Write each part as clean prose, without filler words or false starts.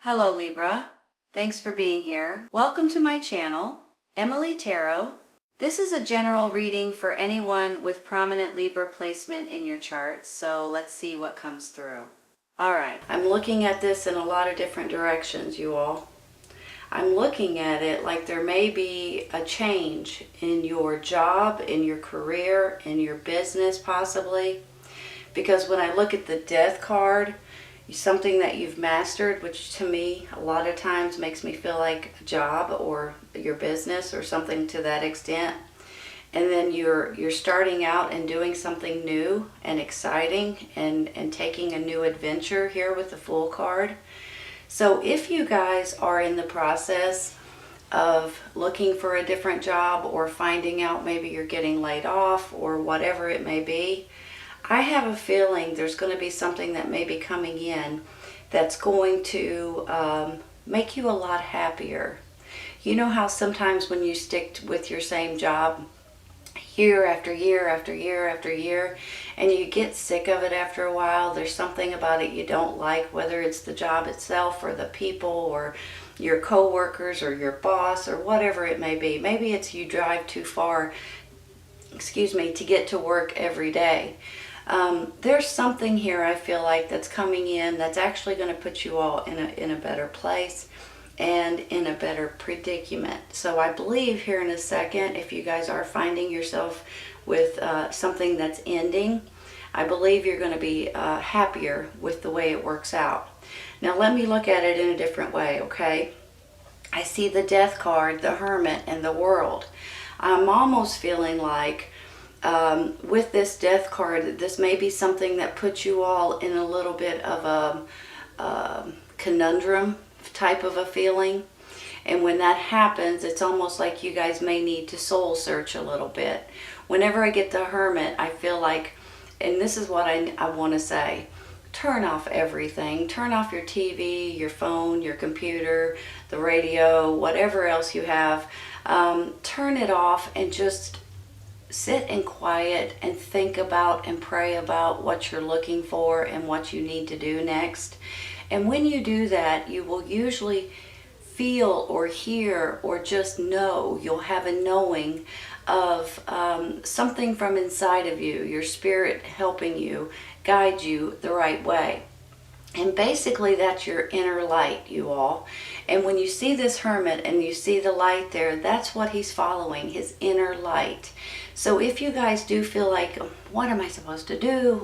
Hello Libra, thanks for being here. Welcome to my channel, Emily Tarot. This is a general reading for anyone with prominent Libra placement in your chart, so let's see what comes through. Alright, I'm looking at this in a lot of different directions, you all. I'm looking at it like there may be a change in your job, in your career, in your business possibly. Because when I look at the Death card, something that you've mastered, which to me a lot of times makes me feel like a job or your business or something to that extent. And then you're starting out and doing something new and exciting and taking a new adventure here with the Fool card. So if you guys are in the process of looking for a different job or finding out maybe you're getting laid off or whatever it may be, I have a feeling there's going to be something that may be coming in that's going to make you a lot happier. You know how sometimes when you stick with your same job year after year after year after year and you get sick of it after a while, there's something about it you don't like, whether it's the job itself or the people or your co-workers or your boss or whatever it may be. Maybe it's you drive too far, to get to work every day. There's something here I feel like that's coming in that's actually going to put you all in a better place and in a better predicament. So I believe here in a second, if you guys are finding yourself with something that's ending, I believe you're going to be happier with the way it works out. Now let me look at it in a different way, okay? I see the Death card, the Hermit, and the World. I'm almost feeling like with this Death card, this may be something that puts you all in a little bit of a conundrum type of a feeling. And when that happens, it's almost like you guys may need to soul search a little bit. Whenever I get the Hermit, I feel like, and this is what I want to say, turn off everything. Turn off your TV, your phone, your computer, the radio, whatever else you have. Turn it off and just sit in quiet and think about and pray about what you're looking for and what you need to do next. And when you do that, you will usually feel or hear or just know, you'll have a knowing of something from inside of you, your spirit helping you, guide you the right way. And basically that's your inner light, you all. And when you see this Hermit and you see the light there, that's what he's following, his inner light. So if you guys do feel like, what am I supposed to do?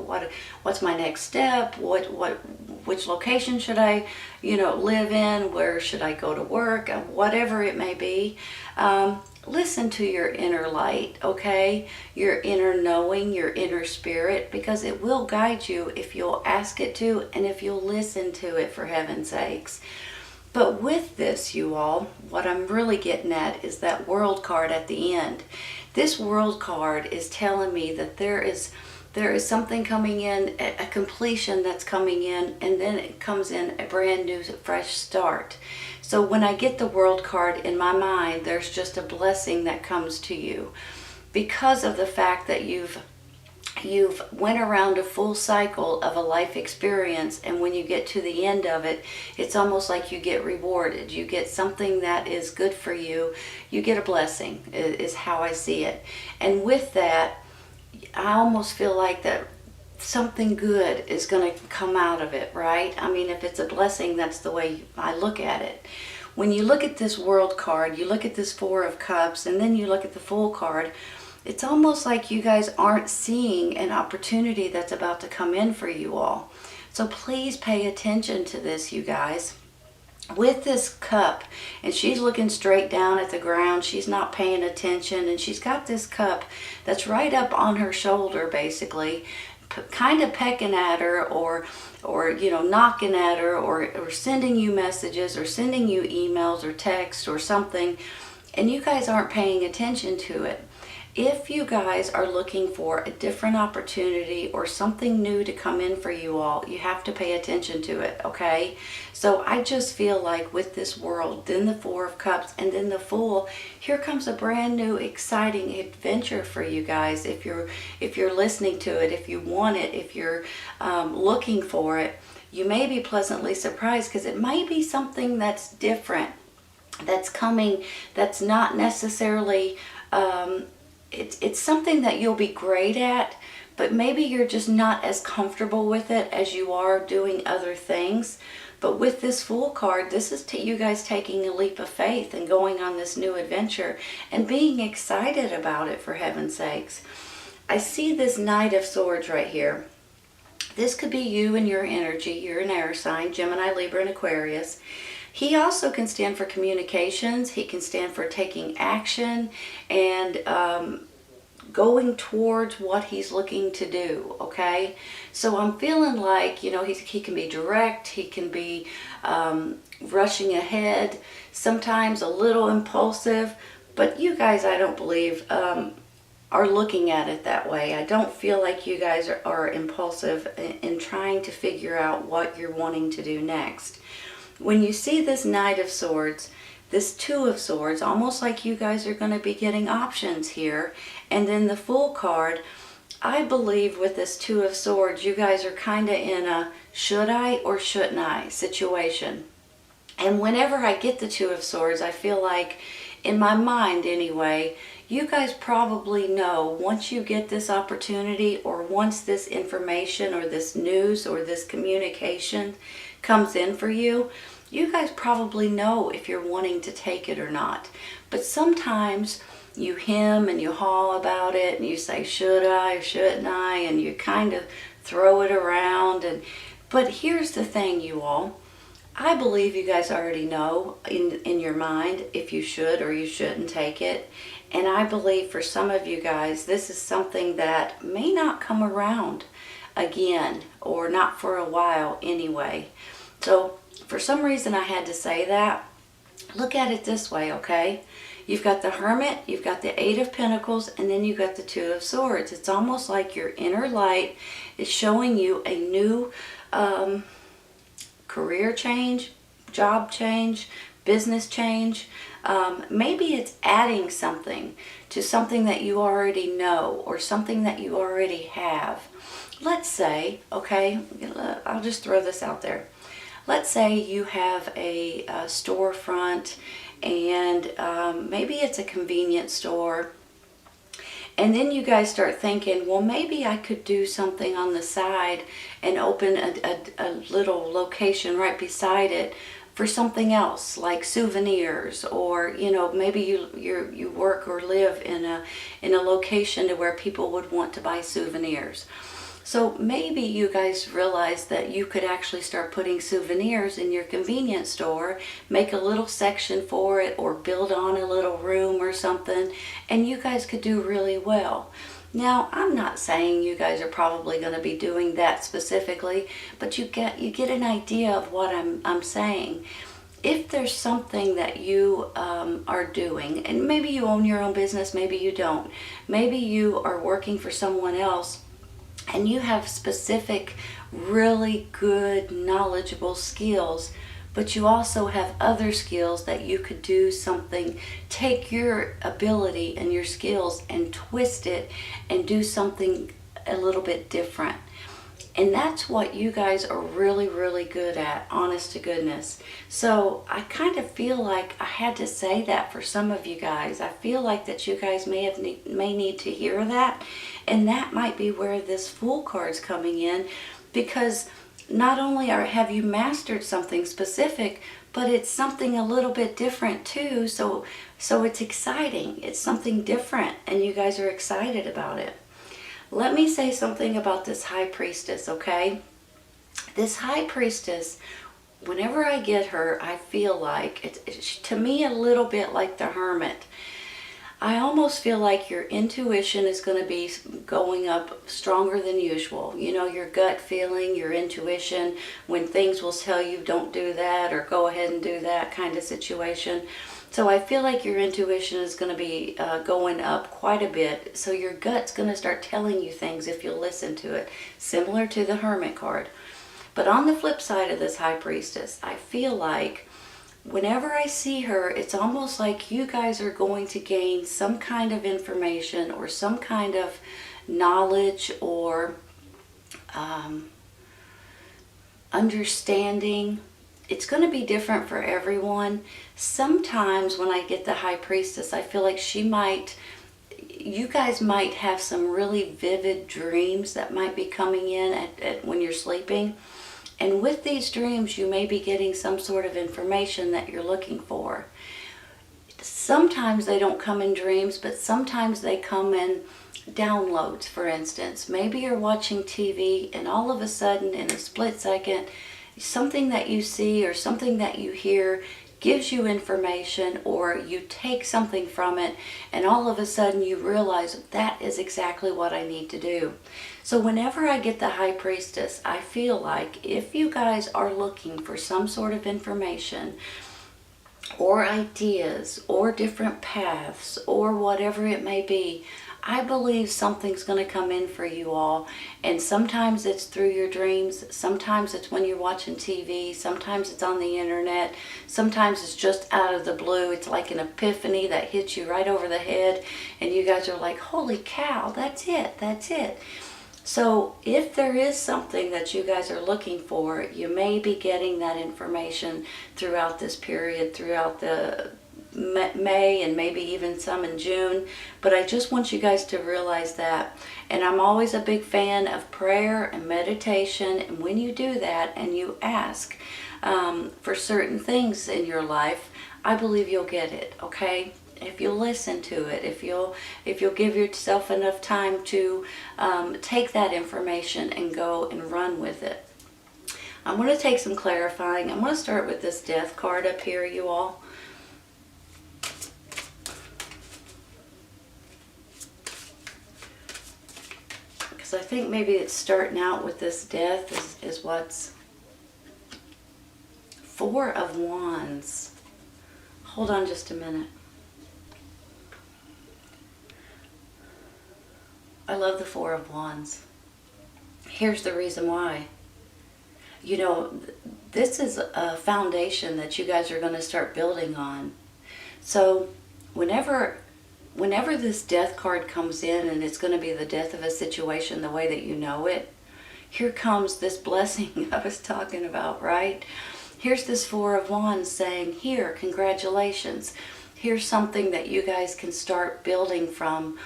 What's my next step? Which location should I, live in? Where should I go to work? Whatever it may be, listen to your inner light, okay? Your inner knowing, your inner spirit, because it will guide you if you'll ask it to and if you'll listen to it, for heaven's sakes. But with this, you all, what I'm really getting at is that World card at the end. This World card is telling me that there is something coming in, a completion that's coming in, and then it comes in a brand new, fresh start. So when I get the World card in my mind, there's just a blessing that comes to you because of the fact that you've went around a full cycle of a life experience, and when you get to the end of it, it's almost like you get rewarded. You get something that is good for you. You get a blessing, is how I see it. And with that, I almost feel like that something good is going to come out of it, right? I mean, if it's a blessing, that's the way I look at it. When you look at this World card, you look at this Four of Cups, and then you look at the Fool card, it's almost like you guys aren't seeing an opportunity that's about to come in for you all. So please pay attention to this, you guys. With this cup, and she's looking straight down at the ground, she's not paying attention, and she's got this cup that's right up on her shoulder, basically, kind of pecking at her or knocking at her or sending you messages or sending you emails or texts or something, and you guys aren't paying attention to it. If you guys are looking for a different opportunity or something new to come in for you all, you have to pay attention to it, okay? So I just feel like with this World, then the Four of Cups, and then the Fool, here comes a brand new, exciting adventure for you guys. If you're listening to it, if you want it, if you're looking for it, you may be pleasantly surprised, because it might be something that's different, that's coming, that's not necessarily, it's something that you'll be great at, but maybe you're just not as comfortable with it as you are doing other things. But with this Fool card, this is you guys taking a leap of faith and going on this new adventure and being excited about it, for heaven's sakes. I see this Knight of Swords right here. This could be you and your energy. You're an air sign, Gemini, Libra, and Aquarius. He also can stand for communications. He can stand for taking action and going towards what he's looking to do, okay? So I'm feeling like, you know, he can be direct, he can be rushing ahead, sometimes a little impulsive, but you guys, I don't believe, are looking at it that way. I don't feel like you guys are impulsive in trying to figure out what you're wanting to do next. When you see this Knight of Swords, this Two of Swords, almost like you guys are going to be getting options here. And then the Fool card, I believe with this Two of Swords, you guys are kind of in a should I or shouldn't I situation. And whenever I get the Two of Swords, I feel like, in my mind anyway, you guys probably know once you get this opportunity, or once this information or this news or this communication comes in for you, you guys probably know if you're wanting to take it or not. But sometimes you hem and you haw about it and you say, should I or shouldn't I? And you kind of throw it around. But here's the thing, you all. I believe you guys already know in your mind if you should or you shouldn't take it. And I believe for some of you guys, this is something that may not come around again, or not for a while anyway. So for some reason I had to say that. Look at it this way, okay? You've got the Hermit, you've got the Eight of Pentacles, and then you've got the Two of Swords. It's almost like your inner light is showing you a new career change, job change, business change. Maybe it's adding something to something that you already know, or something that you already have. Let's say, okay, I'll just throw this out there. Let's say you have a storefront, and maybe it's a convenience store. And then you guys start thinking, well, maybe I could do something on the side and open a little location right beside it for something else, like souvenirs, or, you know, maybe you work or live in a location to where people would want to buy souvenirs. So maybe you guys realize that you could actually start putting souvenirs in your convenience store, make a little section for it, or build on a little room or something, and you guys could do really well. Now, I'm not saying you guys are probably going to be doing that specifically, but you get an idea of what I'm saying. If there's something that you are doing, and maybe you own your own business, maybe you don't, maybe you are working for someone else, and you have specific, really good, knowledgeable skills, but you also have other skills that you could do something, take your ability and your skills and twist it and do something a little bit different. And that's what you guys are really, really good at, honest to goodness. So I kind of feel like I had to say that for some of you guys. I feel like that you guys may need to hear that. And that might be where this Fool card's coming in, because not only have you mastered something specific, but it's something a little bit different too. So it's exciting. It's something different, and you guys are excited about it. Let me say something about this High Priestess, okay? This High Priestess, whenever I get her, I feel like, it's to me a little bit like the Hermit. I almost feel like your intuition is going to be going up stronger than usual. You know, your gut feeling, your intuition, when things will tell you don't do that or go ahead and do that kind of situation. So I feel like your intuition is going to be going up quite a bit. So your gut's going to start telling you things if you'll listen to it, similar to the Hermit card. But on the flip side of this High Priestess, I feel like whenever I see her, it's almost like you guys are going to gain some kind of information or some kind of knowledge, or understanding. It's going to be different for everyone. Sometimes when I get the High Priestess, I feel like you guys might have some really vivid dreams that might be coming in when you're sleeping. And with these dreams, you may be getting some sort of information that you're looking for. Sometimes they don't come in dreams, but sometimes they come in downloads, for instance. Maybe you're watching TV and all of a sudden, in a split second, something that you see or something that you hear gives you information, or you take something from it and all of a sudden you realize that is exactly what I need to do. So whenever I get the High Priestess, I feel like if you guys are looking for some sort of information or ideas or different paths or whatever it may be, I believe something's going to come in for you all. And sometimes it's through your dreams, sometimes it's when you're watching TV, sometimes it's on the internet, sometimes it's just out of the blue. It's like an epiphany that hits you right over the head and you guys are like, holy cow, that's it, that's it. So if there is something that you guys are looking for, you may be getting that information throughout this period, throughout the May and maybe even some in June. But I just want you guys to realize that. And I'm always a big fan of prayer and meditation. And when you do that and you ask for certain things in your life, I believe you'll get it, okay? If you'll listen to it, if you'll give yourself enough time to take that information and go and run with it. I'm going to take some clarifying. I'm going to start with this Death card up here, you all. Because I think maybe it's starting out with this Death is what's... Four of Wands. Hold on just a minute. I love the Four of Wands. Here's the reason why. You know, this is a foundation that you guys are going to start building on. So whenever this Death card comes in and it's going to be the death of a situation the way that you know it, here comes this blessing I was talking about, right? Here's this Four of Wands saying, here, congratulations. Here's something that you guys can start building from.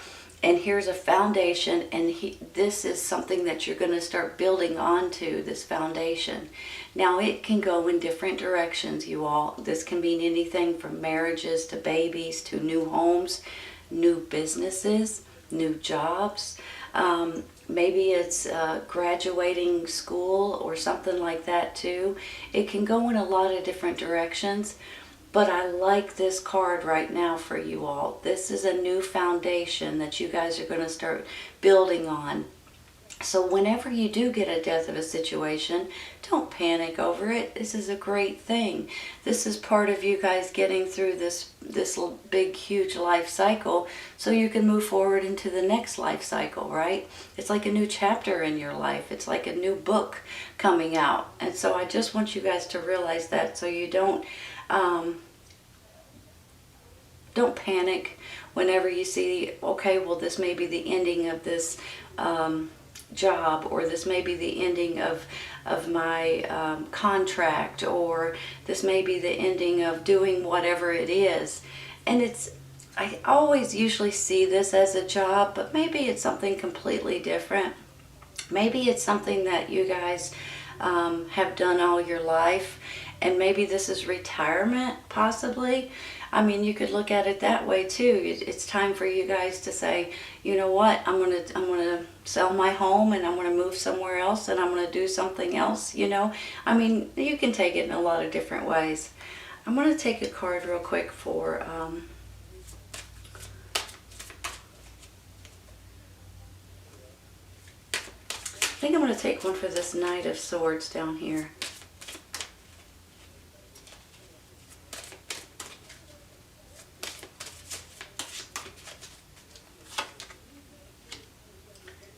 And here's a foundation, and this is something that you're going to start building onto, this foundation. Now, it can go in different directions, you all. This can mean anything from marriages to babies to new homes, new businesses, new jobs. Maybe it's graduating school or something like that too. It can go in a lot of different directions. But I like this card right now for you all. This is a new foundation that you guys are going to start building on. So whenever you do get a death of a situation, don't panic over it. This is a great thing. This is part of you guys getting through this big, huge life cycle so you can move forward into the next life cycle, right? It's like a new chapter in your life. It's like a new book coming out. And so I just want you guys to realize that so you don't panic whenever you see, okay, well, this may be the ending of this job, or this may be the ending of my contract, or this may be the ending of doing whatever it is. And I always usually see this as a job, but maybe it's something completely different. Maybe it's something that you guys have done all your life, and maybe this is retirement, possibly. I mean, you could look at it that way too. It's time for you guys to say, you know what, I'm gonna sell my home and I'm gonna move somewhere else and I'm gonna do something else, you know. I mean, you can take it in a lot of different ways. I'm gonna take a card real quick for I think I'm going to take one for this Knight of Swords down here.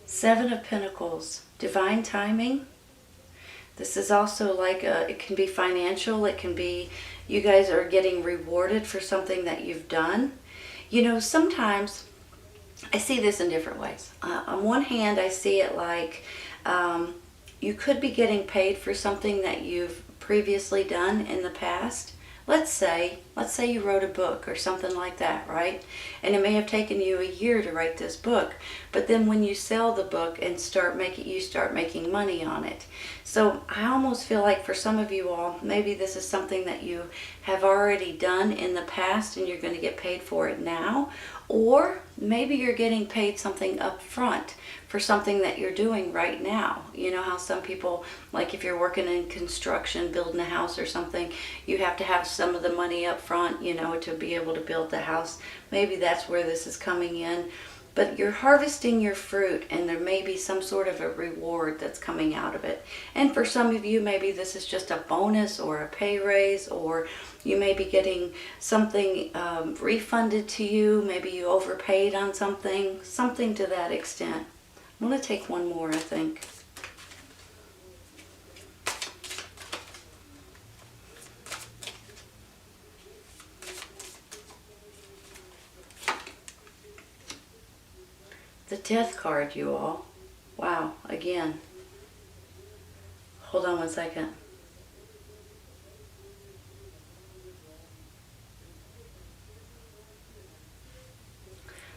Seven of Pentacles, divine timing. This is also like it can be financial. It can be you guys are getting rewarded for something that you've done. You know, sometimes I see this in different ways. On one hand, I see it like You could be getting paid for something that you've previously done in the past. Let's say you wrote a book or something like that, right? And it may have taken you a year to write this book, but then when you sell the book and you start making money on it. So I almost feel like for some of you all, maybe this is something that you have already done in the past and you're going to get paid for it now, or maybe you're getting paid something up front for something that you're doing right now. You know how some people, like if you're working in construction, building a house or something, you have to have some of the money up front, you know, to be able to build the house. Maybe that's where this is coming in. But you're harvesting your fruit, and there may be some sort of a reward that's coming out of it. And for some of you, maybe this is just a bonus or a pay raise, or you may be getting something refunded to you. Maybe you overpaid on something to that extent. I'm going to take one more, I think. The Death card, you all. Wow, again. Hold on one second.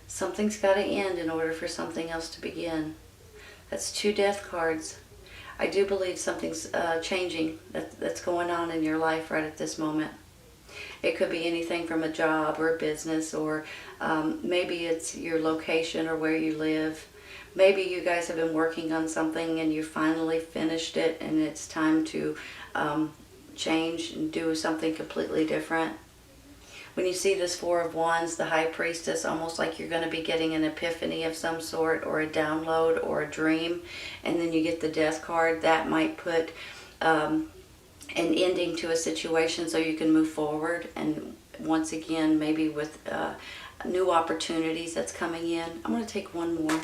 Something's got to end in order for something else to begin. That's 2 Death cards. I do believe something's changing that's going on in your life right at this moment. It could be anything from a job or a business, or maybe it's your location or where you live. Maybe you guys have been working on something and you finally finished it and it's time to change and do something completely different. When you see this 4 of Wands, the High Priestess, almost like you're going to be getting an epiphany of some sort, or a download, or a dream, and then you get the Death card, that might put an ending to a situation so you can move forward, and once again, maybe with new opportunities that's coming in. I'm going to take one more.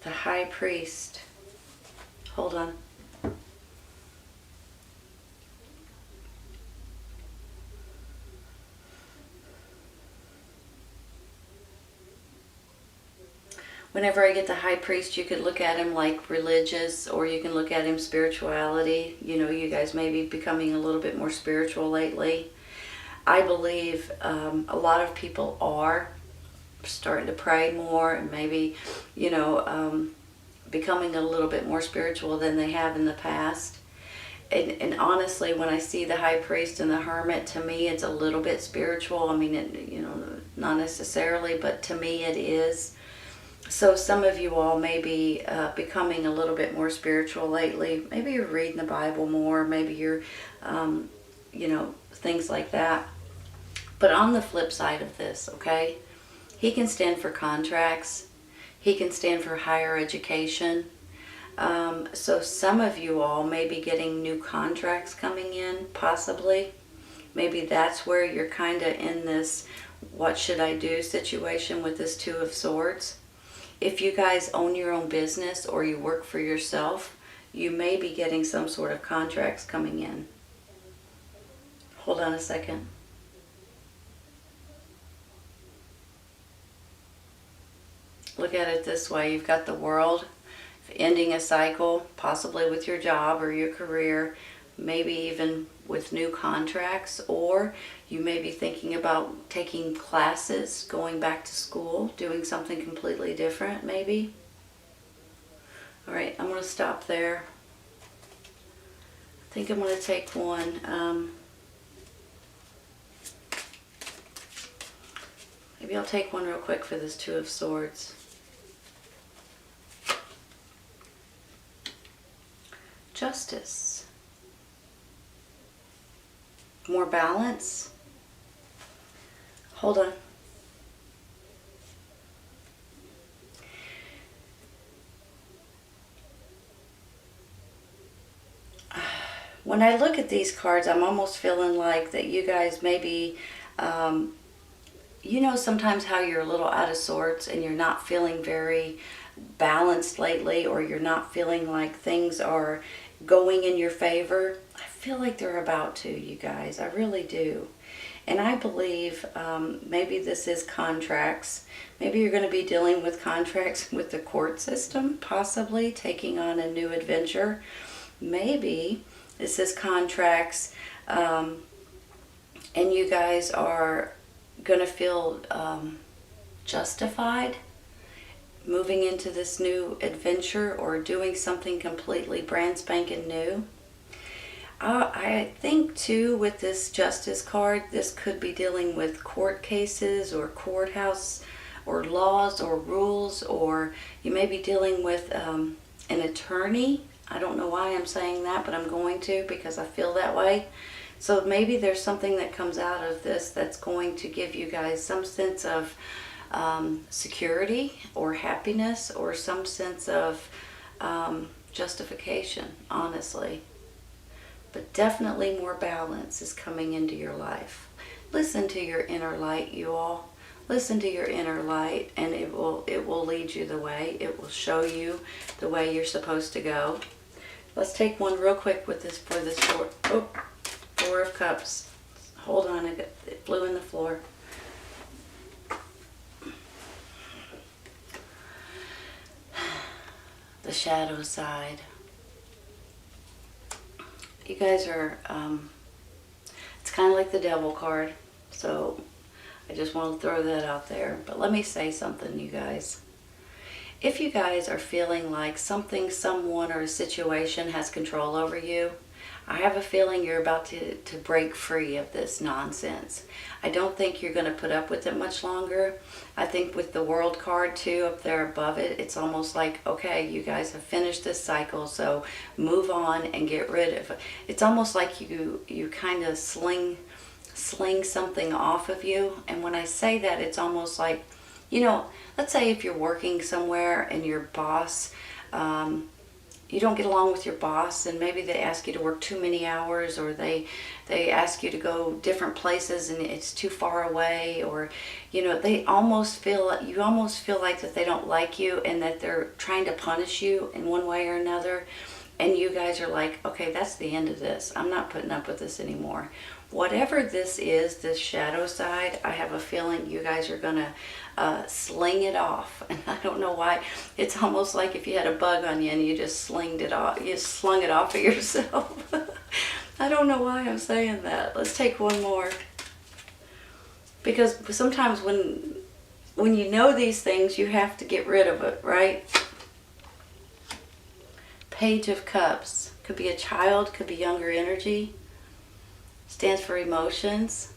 The High Priest. Hold on. Whenever I get the High Priest, you could look at him like religious, or you can look at him spirituality. You know, you guys may be becoming a little bit more spiritual lately. I believe a lot of people are starting to pray more, and maybe, you know, becoming a little bit more spiritual than they have in the past. And honestly, when I see the High Priest and the Hermit, to me it's a little bit spiritual. I mean, you know, not necessarily, but to me it is. So some of you all may be becoming a little bit more spiritual lately. Maybe you're reading the Bible more. Maybe you're, you know, things like that. But on the flip side of this, okay, he can stand for contracts. He can stand for higher education. So some of you all may be getting new contracts coming in, possibly. Maybe that's where you're kind of in this what should I do situation with this 2 of Swords. If you guys own your own business or you work for yourself, you may be getting some sort of contracts coming in. Hold on a second. Look at it this way. You've got the World, ending a cycle, possibly with your job or your career, maybe even with new contracts, or you may be thinking about taking classes, going back to school, doing something completely different, maybe. All right, I'm going to stop there. I think I'm going to take one. Maybe I'll take one real quick for this 2 of Swords. Justice. More balance. Hold on. When I look at these cards, I'm almost feeling like that you guys maybe, you know, sometimes how you're a little out of sorts and you're not feeling very balanced lately, or you're not feeling like things are going in your favor. I feel like they're about to, you guys. I really do. And I believe maybe this is contracts. Maybe you're going to be dealing with contracts with the court system, possibly taking on a new adventure. Maybe this is contracts, and you guys are going to feel justified moving into this new adventure or doing something completely brand spanking new. I think too with this Justice card, this could be dealing with court cases or courthouse or laws or rules, or you may be dealing with an attorney. I don't know why I'm saying that, but I'm going to because I feel that way. So maybe there's something that comes out of this that's going to give you guys some sense of security or happiness or some sense of justification, honestly. But definitely more balance is coming into your life. Listen to your inner light, you all. Listen to your inner light, and it will lead you the way. It will show you the way you're supposed to go. Let's take one real quick with this for this Four of Cups. Hold on, it flew in the floor. The shadow side. You guys are, it's kind of like the Devil card, so I just want to throw that out there. But let me say something, you guys. If you guys are feeling like something, someone, or a situation has control over you, I have a feeling you're about to break free of this nonsense. I don't think you're going to put up with it much longer. I think with the World card too up there above it, it's almost like, okay, you guys have finished this cycle, so move on and get rid of it. It's almost like you kind of sling something off of you. And when I say that, it's almost like, you know, let's say if you're working somewhere and your boss, you don't get along with your boss, and maybe they ask you to work too many hours, or they ask you to go different places and it's too far away, or you know, you almost feel like that they don't like you and that they're trying to punish you in one way or another, and you guys are like, okay, that's the end of this. I'm not putting up with this anymore. Whatever this is, this shadow side, I have a feeling you guys are gonna sling it off. And I don't know why. It's almost like if you had a bug on you and you just slung it off of yourself. I don't know why I'm saying that. Let's take one more. Because sometimes when you know these things, you have to get rid of it, right? Page of Cups. Could be a child, could be younger energy. Stands for emotions.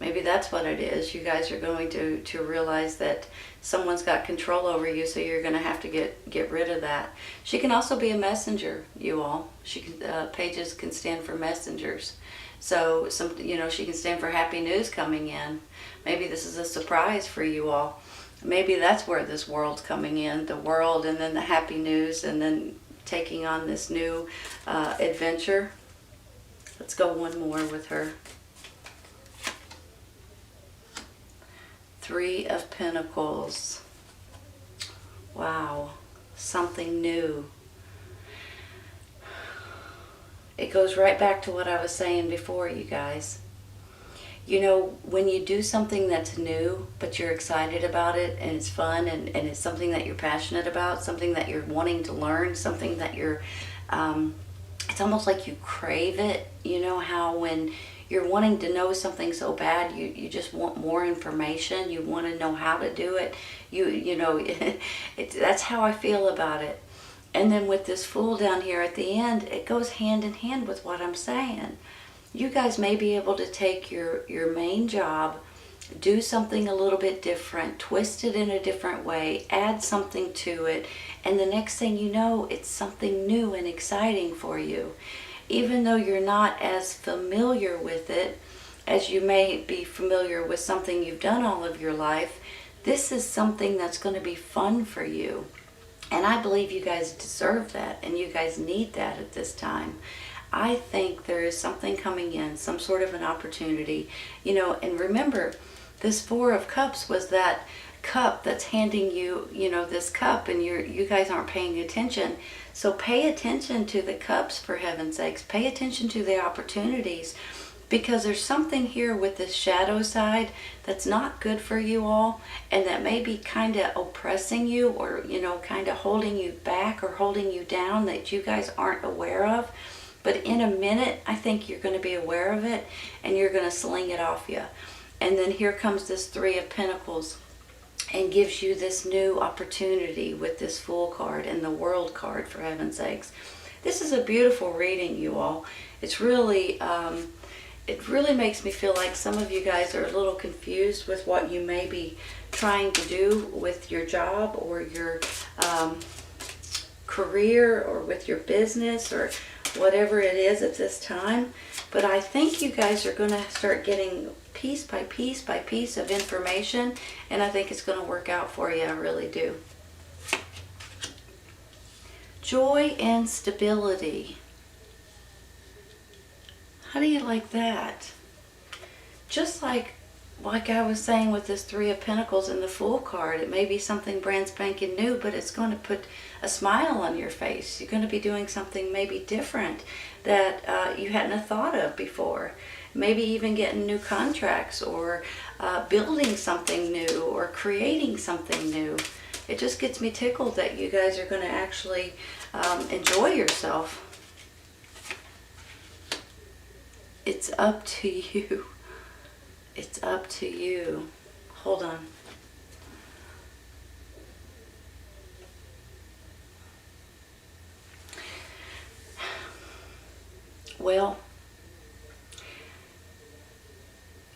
Maybe that's what it is. You guys are going to realize that someone's got control over you, so you're going to have to get rid of that. She can also be a messenger, you all. Pages can stand for messengers. So she can stand for happy news coming in. Maybe this is a surprise for you all. Maybe that's where this world's coming in. The world, and then the happy news, and then taking on this new adventure. Let's go one more with her. Three of Pentacles. Wow, something new. It goes right back to what I was saying before, you guys. You know, when you do something that's new, but you're excited about it, and it's fun, and it's something that you're passionate about, something that you're wanting to learn, something that you're, it's almost like you crave it. You know how when you're wanting to know something so bad, you just want more information, you want to know how to do it, you know, that's how I feel about it. And then with this Fool down here at the end, it goes hand in hand with what I'm saying. You guys may be able to take your main job, do something a little bit different, twist it in a different way, add something to it, and the next thing you know, it's something new and exciting for you. Even though you're not as familiar with it as you may be familiar with something you've done all of your life, this is something that's going to be fun for you. And I believe you guys deserve that, and you guys need that at this time. I think there is something coming in, some sort of an opportunity. You know, and remember, this Four of Cups was that cup that's handing you, you know, this cup, and you guys aren't paying attention. So pay attention to the cups, for heaven's sakes. Pay attention to the opportunities. because there's something here with this shadow side that's not good for you all, and that may be kind of oppressing you, or kind of holding you back or holding you down, that you guys aren't aware of. But in a minute, I think you're going to be aware of it, and you're going to sling it off you. And then here comes this Three of Pentacles and gives you this new opportunity with this Fool card and the World card, for heaven's sakes. This is a beautiful reading, you all. It's really, it really makes me feel like some of you guys are a little confused with what you may be trying to do with your job or your career, or with your business, or whatever it is at this time. But I think you guys are going to start getting piece by piece by piece of information, and I think it's going to work out for you. I really do. Joy and stability. How do you like that? Just like I was saying with this Three of Pentacles and the Fool card, it may be something brand spanking new, but it's going to put a smile on your face. You're going to be doing something maybe different that you hadn't thought of before. Maybe even getting new contracts, or building something new, or creating something new. It just gets me tickled that you guys are going to actually enjoy yourself. It's up to you. It's up to you. Hold on. Well,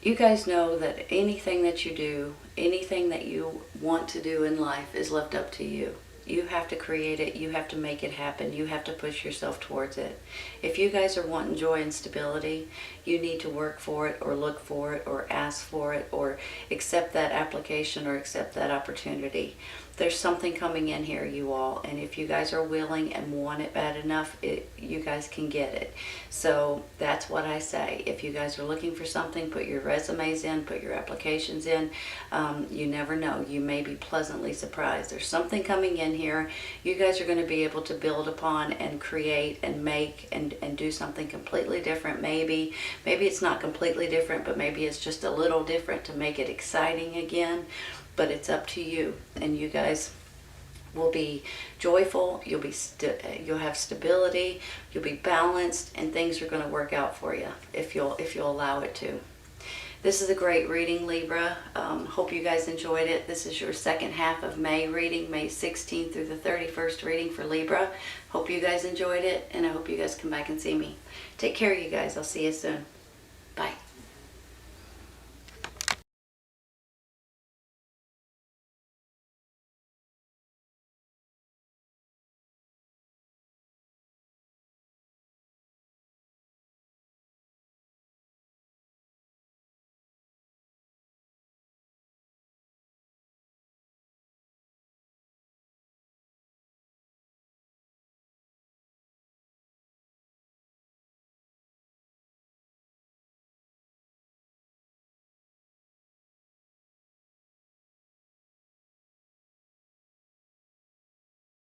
you guys know that anything that you do, anything that you want to do in life is left up to you. You have to create it. You have to make it happen. You have to push yourself towards it. If you guys are wanting joy and stability, you need to work for it, or look for it, or ask for it, or accept that application, or accept that opportunity. There's something coming in here, you all, and if you guys are willing and want it bad enough, you guys can get it. So that's what I say. If you guys are looking for something, put your resumes in, put your applications in. You never know. You may be pleasantly surprised. There's something coming in here. You guys are going to be able to build upon and create and make and do something completely different. Maybe it's not completely different, but maybe it's just a little different to make it exciting again. But it's up to you, and you guys will be joyful. You'll have stability. You'll be balanced, and things are going to work out for you if you'll allow it to. This is a great reading, Libra. Hope you guys enjoyed it. This is your second half of May reading, May 16th through the 31st reading for Libra. Hope you guys enjoyed it, and I hope you guys come back and see me. Take care, you guys. I'll see you soon.